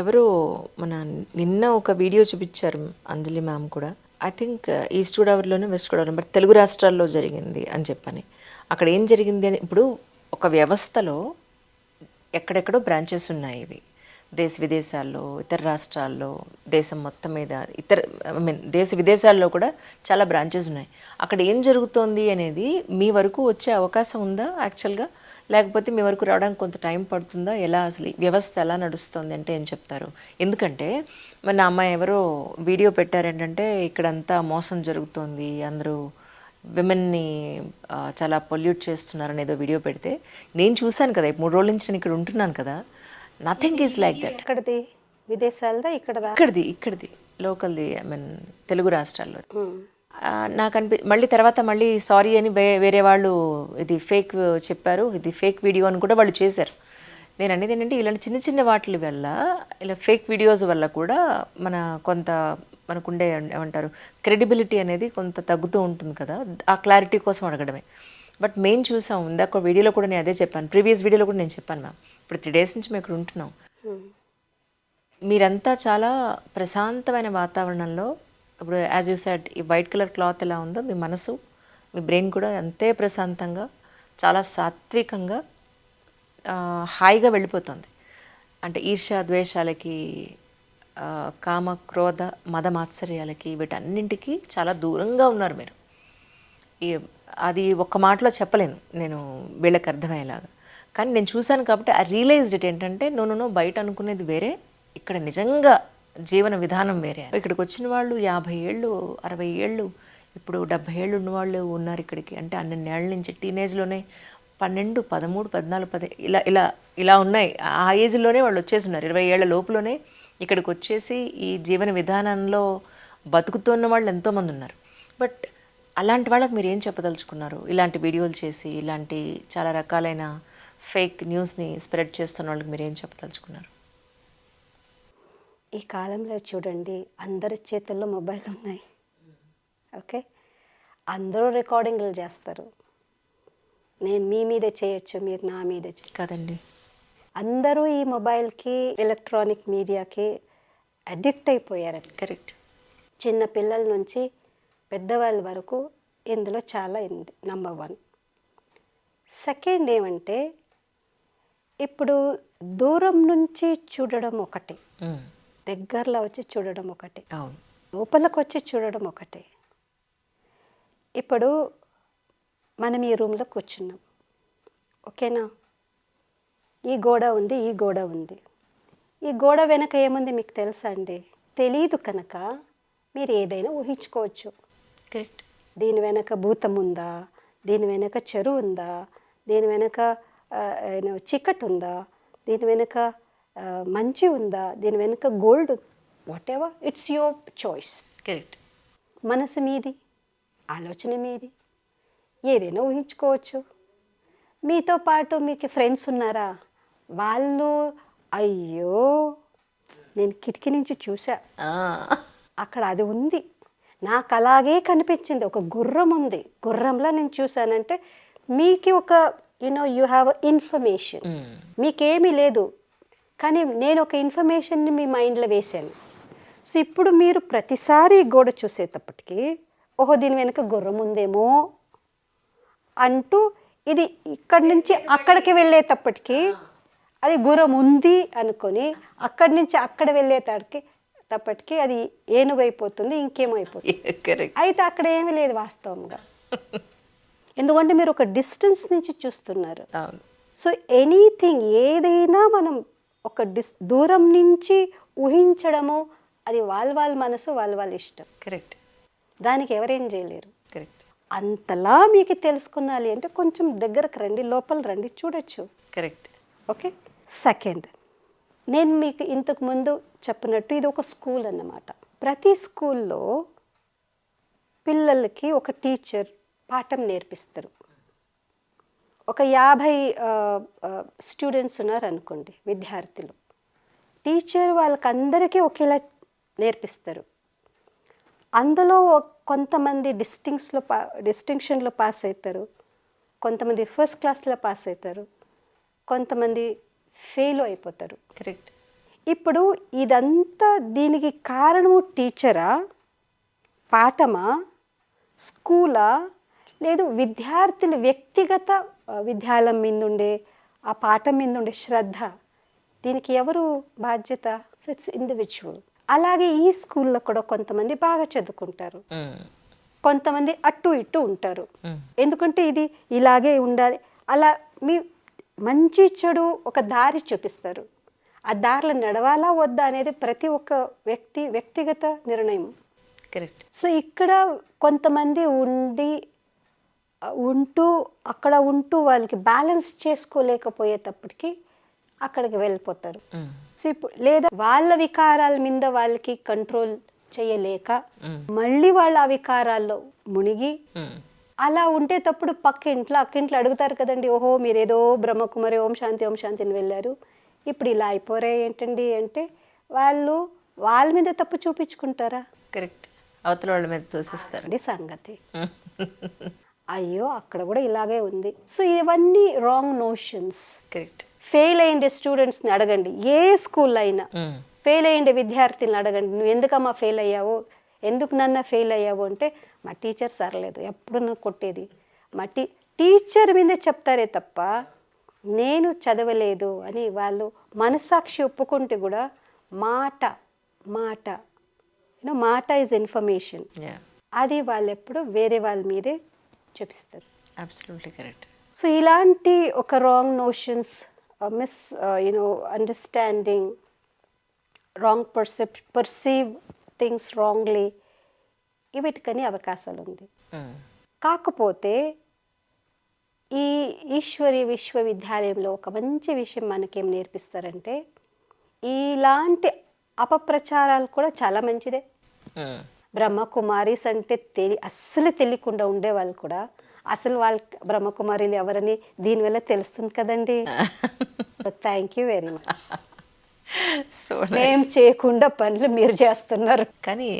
ఎవరో మన నిన్న ఒక వీడియో చూపించారు అంజలి మ్యామ్ కూడా. ఐ థింక్ ఈస్ట్ గోదావరిలోనే వెస్ట్ గోదావరి బట్ తెలుగు రాష్ట్రాల్లో జరిగింది అని చెప్పని. అక్కడ ఏం జరిగింది అని ఇప్పుడు ఒక వ్యవస్థలో ఎక్కడెక్కడో బ్రాంచెస్ ఉన్నాయి. ఇవి దేశ విదేశాల్లో, ఇతర రాష్ట్రాల్లో, దేశం మొత్తం మీద ఇతర ఐ మీన్ దేశ విదేశాల్లో కూడా చాలా బ్రాంచెస్ ఉన్నాయి. అక్కడ ఏం జరుగుతోంది అనేది మీ వరకు వచ్చే అవకాశం ఉందా యాక్చువల్గా? లేకపోతే మీ వరకు రావడానికి కొంత టైం పడుతుందా? ఎలా అసలు ఈ వ్యవస్థ ఎలా నడుస్తుంది అంటే ఏం చెప్తారు? ఎందుకంటే మన అమ్మాయి ఎవరో వీడియో పెట్టారేంటంటే ఇక్కడంతా మోసం జరుగుతోంది, అందరూ విమెన్ని చాలా పొల్యూట్ చేస్తున్నారని ఏదో వీడియో పెడితే నేను చూశాను కదా. 3 రోజుల నుంచి నేను ఇక్కడ ఉంటున్నాను కదా. Nothing is like that. ఎక్కడిది? విదేశాలదా? ఇక్కడదా? ఇక్కడిది లోకల్ది, ఐ మీన్ తెలుగు రాష్ట్రాల్లో. నాకు మళ్ళీ తర్వాత మళ్ళీ సారీ అని వేరే వాళ్ళు ఇది ఫేక్ చెప్పారు, ఇది ఫేక్ వీడియో అని కూడా వాళ్ళు చేశారు. నేను అనేది ఏంటంటే ఇలాంటి చిన్న చిన్న వాటి వల్ల, ఇలా ఫేక్ వీడియోస్ వల్ల కూడా కొంత మనకుండే ఏమంటారు క్రెడిబిలిటీ అనేది కొంత తగ్గుతూ ఉంటుంది కదా. ఆ క్లారిటీ కోసం అడగడమే. బట్ మేము చూసాం ఇందాక వీడియోలో కూడా నేను అదే చెప్పాను, ప్రీవియస్ వీడియోలో కూడా నేను చెప్పాను మ్యామ్. ఇప్పుడు 3 days నుంచి మేము ఇక్కడ ఉంటున్నాం. మీరంతా చాలా ప్రశాంతమైన వాతావరణంలో, ఇప్పుడు యాజ్ యూ సెడ్ ఈ వైట్ కలర్ క్లాత్ ఎలా ఉందో మీ మనసు, మీ బ్రెయిన్ కూడా అంతే ప్రశాంతంగా, చాలా సాత్వికంగా, హాయిగా వెళ్ళిపోతుంది. అంటే ఈర్ష్య ద్వేషాలకి, కామ క్రోధ మద మాత్సర్యాలకి, వీటన్నింటికి చాలా దూరంగా ఉన్నారు మీరు. అది ఒక్క మాటలో చెప్పలేను నేను వీళ్ళకి అర్థమయ్యేలాగా. కానీ నేను చూశాను కాబట్టి ఆ రియలైజ్డ్ ఇట్ ఏంటంటే నో బయట అనుకునేది వేరే, ఇక్కడ నిజంగా జీవన విధానం వేరే. ఇక్కడికి వచ్చిన వాళ్ళు 50 ఏళ్ళు 60 ఏళ్ళు ఇప్పుడు 70 ఏళ్ళు ఉన్నవాళ్ళు ఉన్నారు ఇక్కడికి. అంటే అన్నేళ్ళ నుంచి టీనేజ్లోనే 12, 13, 14, 10 ఇలా ఇలా ఇలా ఉన్నాయి. ఆ ఏజ్లోనే వాళ్ళు వచ్చేస్తున్నారు. 20 ఏళ్ల లోపులోనే ఇక్కడికి వచ్చేసి ఈ జీవన విధానంలో బతుకుతున్న వాళ్ళు ఎంతోమంది ఉన్నారు. బట్ అలాంటి వాళ్ళకి మీరు ఏం చెప్పదలుచుకున్నారు? ఇలాంటి వీడియోలు చేసి ఇలాంటి చాలా రకాలైన ఫేక్ న్యూస్ని స్ప్రెడ్ చేస్తున్న వాళ్ళకి మీరు ఏం చెప్పదలుచుకున్నారు? ఈ కాలంలో చూడండి, అందరి చేతుల్లో మొబైల్ ఉన్నాయి. ఓకే, అందరూ రికార్డింగ్లు చేస్తారు. నేను మీ మీదే చేయొచ్చు, మీరు నా మీదే కదండి. అందరూ ఈ మొబైల్కి, ఎలక్ట్రానిక్ మీడియాకి అడిక్ట్ అయిపోయారు. కరెక్ట్. చిన్న పిల్లల నుంచి పెద్దవాళ్ళ వరకు ఇందులో చాలా ఉంది. నంబర్ 1. సెకండ్ ఏమంటే, ఇప్పుడు దూరం నుంచి చూడడం ఒకటి, దగ్గరలో వచ్చి చూడడం ఒకటి, లోపలికి వచ్చి చూడడం ఒకటి. ఇప్పుడు మనం ఈ రూమ్లో కూర్చున్నాం, ఓకేనా? ఈ గోడ ఉంది, ఈ గోడ ఉంది. ఈ గోడ వెనక ఏముంది మీకు తెలుసా అండి? తెలీదు కనుక మీరు ఏదైనా ఊహించుకోవచ్చు. కరెక్ట్. దీని వెనక భూతం ఉందా, దీని వెనక చెరువు ఉందా, దీని వెనక చీకటి ఉందా, దీని వెనక మంచి ఉందా, దీని వెనక gold, what ever, it's your choice. Correct. మనసు మీది, ఆలోచన మీది, ఏదైనా ఊహించుకోవచ్చు. మీతో పాటు మీకు ఫ్రెండ్స్ ఉన్నారా? వాళ్ళు అయ్యో నేను కిటికీ నుంచి చూసా, అక్కడ అది ఉంది, నాకు అలాగే కనిపించింది, ఒక గుర్రం ఉంది, గుర్రంలో నేను చూశానంటే మీకు ఒక యు హ్యావ్ ఇన్ఫర్మేషన్. మీకేమీ లేదు కానీ నేను ఒక ఇన్ఫర్మేషన్ని మీ మైండ్లో వేశాను. సో ఇప్పుడు మీరు ప్రతిసారి గోడ చూసేటప్పటికి ఓహో దీని వెనుక గుర్రం ఉందేమో అంటూ, ఇది ఇక్కడి నుంచి అక్కడికి వెళ్ళేటప్పటికి అది గుర్రం ఉంది అనుకొని అక్కడి నుంచి అక్కడ వెళ్ళేటప్పటికి అది ఏనుగైపోతుంది, ఇంకేమైపోతుంది. అయితే అక్కడ ఏమీ లేదు వాస్తవంగా, ఎందుకంటే మీరు ఒక డిస్టెన్స్ నుంచి చూస్తున్నారు. సో ఎనీథింగ్, ఏదైనా మనం ఒక దూరం నుంచి ఊహించడము, అది వాళ్ళ మనసు, వాళ్ళ ఇష్టం. కరెక్ట్. దానికి ఎవరేం చేయలేరు. కరెక్ట్. అంతలా మీకు తెలుసుకున్నాలి అంటే కొంచెం దగ్గరకు రండి, లోపల రండి, చూడొచ్చు. కరెక్ట్. ఓకే. సెకండ్, నేను మీకు ఇంతకు ముందు చెప్పినట్టు ఇది ఒక స్కూల్ అన్నమాట. ప్రతి స్కూల్లో పిల్లలకి ఒక టీచర్ పాఠం నేర్పిస్తారు. ఒక 50 స్టూడెంట్స్ ఉన్నారనుకోండి, విద్యార్థులు. టీచర్ వాళ్ళకందరికీ ఒకేలా నేర్పిస్తారు. అందులో కొంతమంది డిస్టింక్షన్లో పాస్ అవుతారు, కొంతమంది ఫస్ట్ క్లాస్లో పాస్ అవుతారు, కొంతమంది ఫెయిల్ అయిపోతారు. కరెక్ట్. ఇప్పుడు ఇదంతా దీనికి కారణము టీచరా, పాఠమా, స్కూలా, లేదు విద్యార్థుల వ్యక్తిగత విద్యాలయం మీద ఉండే ఆ పాఠం మీద ఉండే శ్రద్ధ, దీనికి ఎవరు బాధ్యత? So it's individual. అలాగే ఈ స్కూల్లో కూడా కొంతమంది బాగా చదువుకుంటారు, కొంతమంది అటు ఇటు ఉంటారు. ఎందుకంటే ఇది ఇలాగే ఉండాలి, అలా మీ మంచి చెడు ఒక దారి చూపిస్తారు. ఆ దారిలో నడవాలా వద్దా అనేది ప్రతి ఒక్క వ్యక్తిగత నిర్ణయం. కరెక్ట్. సో ఇక్కడ కొంతమంది అక్కడ ఉంటూ వాళ్ళకి బ్యాలెన్స్ చేసుకోలేకపోయేటప్పటికి అక్కడికి వెళ్ళిపోతారు. సో ఇప్పుడు లేదా వాళ్ళ వికారాల మీద వాళ్ళకి కంట్రోల్ చేయలేక మళ్ళీ వాళ్ళ ఆ వికారాల్లో మునిగి అలా ఉండేటప్పుడు అక్కింట్లో అడుగుతారు కదండి, ఓహో మీరేదో బ్రహ్మకుమారి ఓం శాంతిని వెళ్ళారు, ఇప్పుడు ఇలా అయిపోరే ఏంటండి అంటే వాళ్ళ మీద తప్పు చూపించుకుంటారా? కరెక్ట్. అవతల వాళ్ళ మీద తోసిస్తారు. అది సంగతి. అయ్యో అక్కడ కూడా ఇలాగే ఉంది. సో ఇవన్నీ రాంగ్ నోషన్స్. కరెక్ట్. ఫెయిల్ అయ్యిండే స్టూడెంట్స్ని అడగండి, ఏ స్కూల్లో అయినా ఫెయిల్ అయ్యిండే విద్యార్థులను అడగండి, నువ్వు ఎందుకమ్మా ఫెయిల్ అయ్యావు, ఎందుకు నన్ను ఫెయిల్ అయ్యావు అంటే మా టీచర్ సరలేదు, ఎప్పుడు నన్ను కొట్టేది, మా టీచర్ మీదే చెప్తారే తప్ప నేను చదవలేదు అని వాళ్ళు మనసాక్షి ఒప్పుకుంటే కూడా మాట ఈజ్ ఇన్ఫర్మేషన్, అది వాళ్ళు ఎప్పుడు వేరే వాళ్ళ మీదే చూపిస్తారు. Absolutely correct. సో ఇలాంటి ఒక wrong notions, understanding, wrong perceive things wrongly, వీటికని అవకాశాలు ఉంది. కాకపోతే ఈ ఈశ్వరి విశ్వవిద్యాలయంలో ఒక మంచి విషయం మనకేం నేర్పిస్తారంటే ఇలాంటి అపప్రచారాలు కూడా చాలా మంచిదే. బ్రహ్మకుమారీస్ అంటే అస్సలు తెలియకుండా ఉండేవాళ్ళు కూడా అసలు వాళ్ళ బ్రహ్మకుమారిలు ఎవరని దీనివల్ల తెలుస్తుంది కదండి. So thank you very much. So మేము చేయకుండా పనులు మీరు చేస్తున్నారు. కానీ